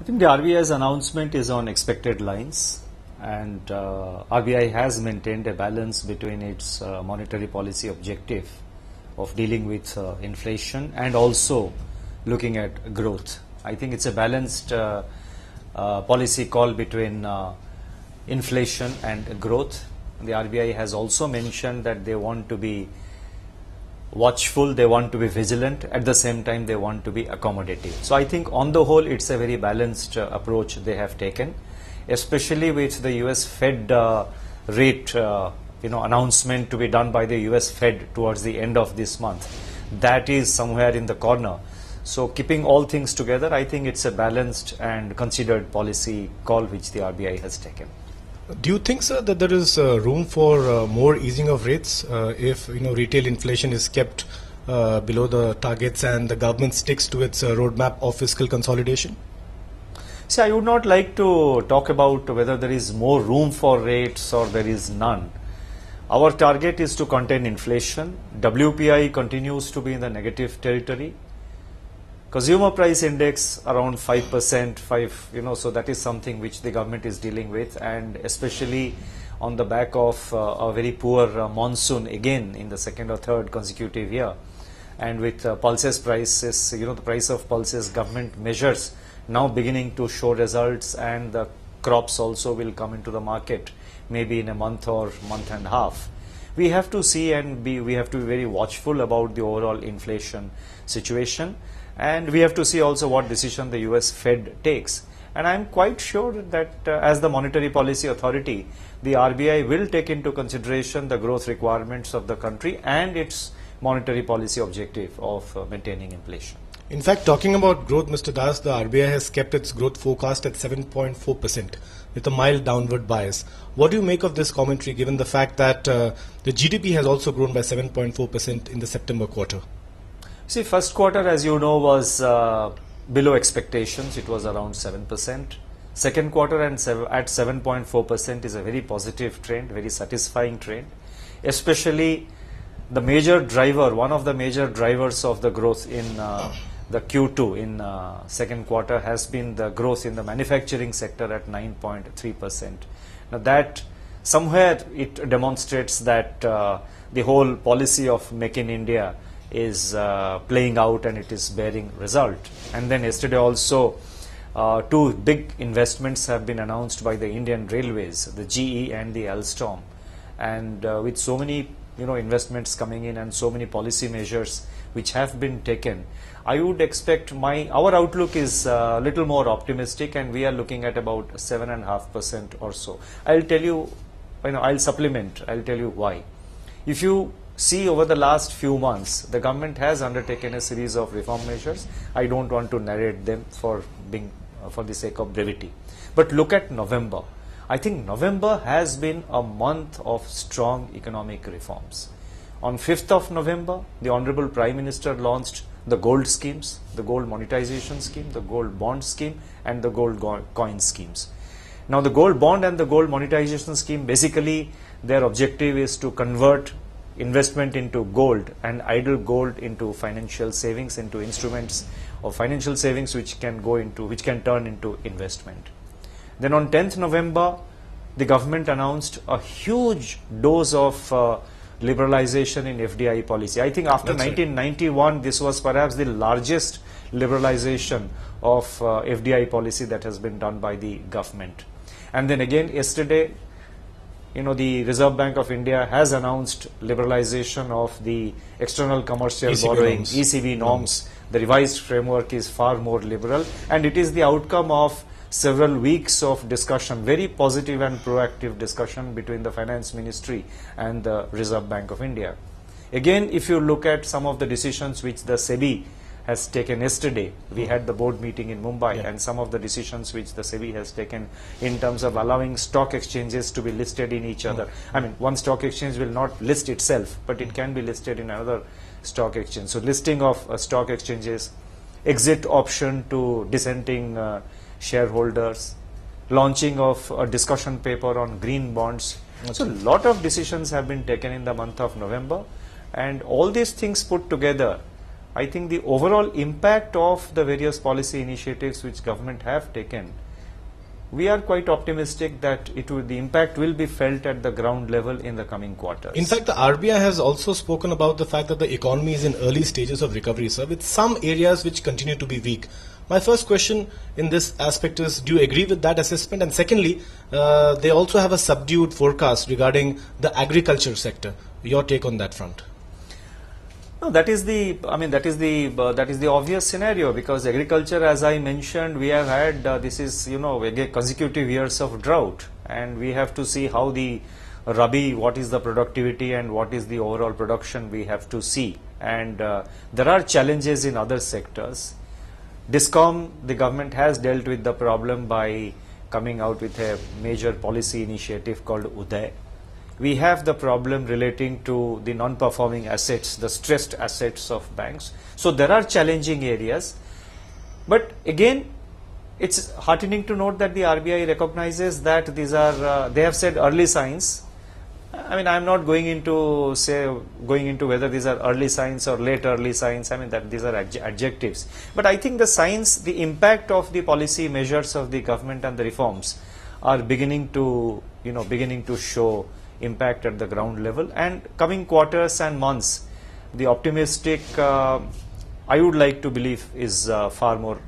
I think the RBI's announcement is on expected lines, and RBI has maintained a balance between its monetary policy objective of dealing with inflation and also looking at growth. I think it's a balanced policy call between inflation and growth. The RBI has also mentioned that they want to be watchful, they want to be vigilant, at the same time they want to be accommodative. So I think on the whole it's a very balanced approach they have taken, especially with the US Fed rate announcement to be done by the US Fed towards the end of this month. That is somewhere in the corner. So keeping all things together, I think it's a balanced and considered policy call which the RBI has taken. Do you think, sir, that there is room for more easing of rates if retail inflation is kept below the targets and the government sticks to its roadmap of fiscal consolidation? See, I would not like to talk about whether there is more room for rates or there is none. Our target is to contain inflation. WPI continues to be in the negative territory. Consumer price index around 5%, so that is something which the government is dealing with, and especially on the back of a very poor monsoon again in the second or third consecutive year, and with pulses prices, the price of pulses, government measures now beginning to show results, and the crops also will come into the market maybe in a month or month and a half. We have to see and we have to be very watchful about the overall inflation situation. And we have to see also what decision the US Fed takes. And I am quite sure that as the monetary policy authority, the RBI will take into consideration the growth requirements of the country and its monetary policy objective of maintaining inflation. In fact, talking about growth, Mr. Das, the RBI has kept its growth forecast at 7.4% with a mild downward bias. What do you make of this commentary given the fact that the GDP has also grown by 7.4% in the September quarter? See, first quarter, as you know, was below expectations. It was around 7%. Second quarter at 7.4% is a very positive trend, very satisfying trend. Especially the major driver, one of the major drivers of the growth in the Q2 in second quarter has been the growth in the manufacturing sector at 9.3%. Now that somewhere it demonstrates that the whole policy of Make in India is playing out and it is bearing result. And then yesterday also two big investments have been announced by the Indian Railways, the GE and the Alstom, and with so many investments coming in and so many policy measures which have been taken, I would expect our outlook is a little more optimistic, and we are looking at about 7.5% or so. I'll tell you, I'll tell you why. If you see, over the last few months, the government has undertaken a series of reform measures. I don't want to narrate them for the sake of brevity. But look at November. I think November has been a month of strong economic reforms. On 5th of November, the Honorable Prime Minister launched the gold schemes, the gold monetization scheme, the gold bond scheme, and the gold coin schemes. Now, the gold bond and the gold monetization scheme, basically their objective is to convert investment into gold and idle gold into financial savings, into instruments of financial savings which can turn into investment. Then on 10th November, the government announced a huge dose of liberalization in FDI policy. I think after 1991, this was perhaps the largest liberalization of FDI policy that has been done by the government. And then again yesterday, the Reserve Bank of India has announced liberalization of the external commercial borrowing, ECB norms. The revised framework is far more liberal, and it is the outcome of several weeks of discussion, very positive and proactive discussion between the Finance Ministry and the Reserve Bank of India. Again, if you look at some of the decisions which the SEBI has taken yesterday, we had the board meeting in Mumbai, and some of the decisions which the SEBI has taken in terms of allowing stock exchanges to be listed in each other. I mean, one stock exchange will not list itself, but it can be listed in another stock exchange. So listing of stock exchanges, exit option to dissenting shareholders, launching of a discussion paper on green bonds. So a lot of decisions have been taken in the month of November, and all these things put together I think the overall impact of the various policy initiatives which government have taken, we are quite optimistic that the impact will be felt at the ground level in the coming quarters. In fact, the RBI has also spoken about the fact that the economy is in early stages of recovery, sir, with some areas which continue to be weak. My first question in this aspect is, do you agree with that assessment? And secondly, they also have a subdued forecast regarding the agriculture sector. Your take on that front? No, that is the obvious scenario, because agriculture, as I mentioned, we have had this is consecutive years of drought, and we have to see how the Rabi, what is the productivity and what is the overall production, we have to see. And there are challenges in other sectors. Discom, the government has dealt with the problem by coming out with a major policy initiative called Uday. We have the problem relating to the non-performing assets, the stressed assets of banks. So there are challenging areas. But again, it's heartening to note that the RBI recognizes that these are, they have said early signs. I mean, I'm not going into whether these are early signs or late early signs. I mean, that these are adjectives. But I think the signs, the impact of the policy measures of the government and the reforms are beginning to show impact at the ground level. And coming quarters and months, the optimistic, I would like to believe, is far more,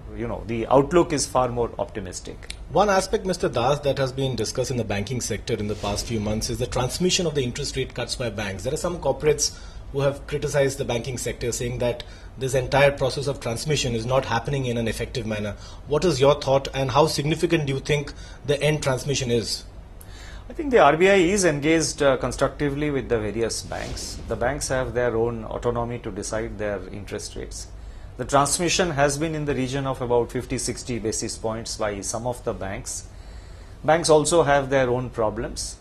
the outlook is far more optimistic. One aspect, Mr. Das, that has been discussed in the banking sector in the past few months is the transmission of the interest rate cuts by banks. There are some corporates who have criticized the banking sector, saying that this entire process of transmission is not happening in an effective manner. What is your thought, and how significant do you think the end transmission is? I think the RBI is engaged constructively with the various banks. The banks have their own autonomy to decide their interest rates. The transmission has been in the region of about 50-60 basis points by some of the banks. Banks also have their own problems.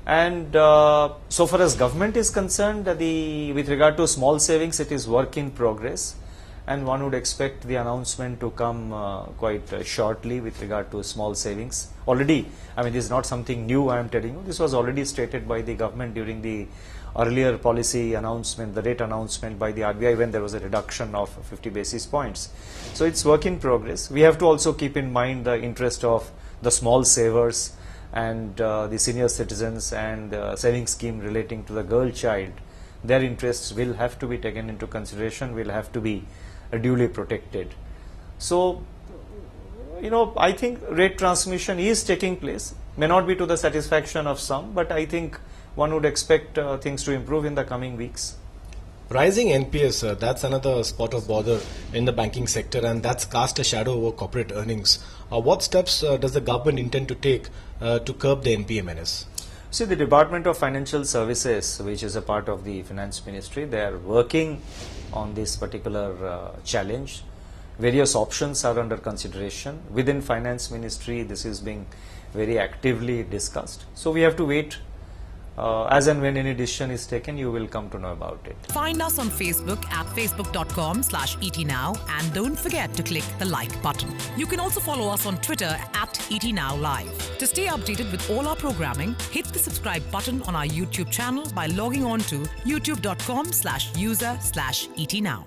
And so far as government is concerned, with regard to small savings, it is work in progress. And one would expect the announcement to come quite shortly with regard to small savings. Already, I mean, this is not something new I am telling you. This was already stated by the government during the earlier policy announcement, the rate announcement by the RBI, when there was a reduction of 50 basis points. So it's work in progress. We have to also keep in mind the interest of the small savers and the senior citizens and savings scheme relating to the girl child. Their interests will have to be taken into consideration, will have to be duly protected. So, I think rate transmission is taking place. May not be to the satisfaction of some, but I think one would expect things to improve in the coming weeks. Rising NPS, that's another spot of bother in the banking sector, and that's cast a shadow over corporate earnings. What steps does the government intend to take to curb the NPA menace? See, the Department of Financial Services, which is a part of the Finance Ministry, they are working on this particular challenge. Various options are under consideration. Within Finance Ministry, this is being very actively discussed. So we have to wait. As and when any decision is taken, you will come to know about it. Find us on Facebook at facebook.com/etnow, and don't forget to click the like button. You can also follow us on Twitter at etnowlive. To stay updated with all our programming, hit the subscribe button on our YouTube channel by logging on to youtube.com/user/etnow.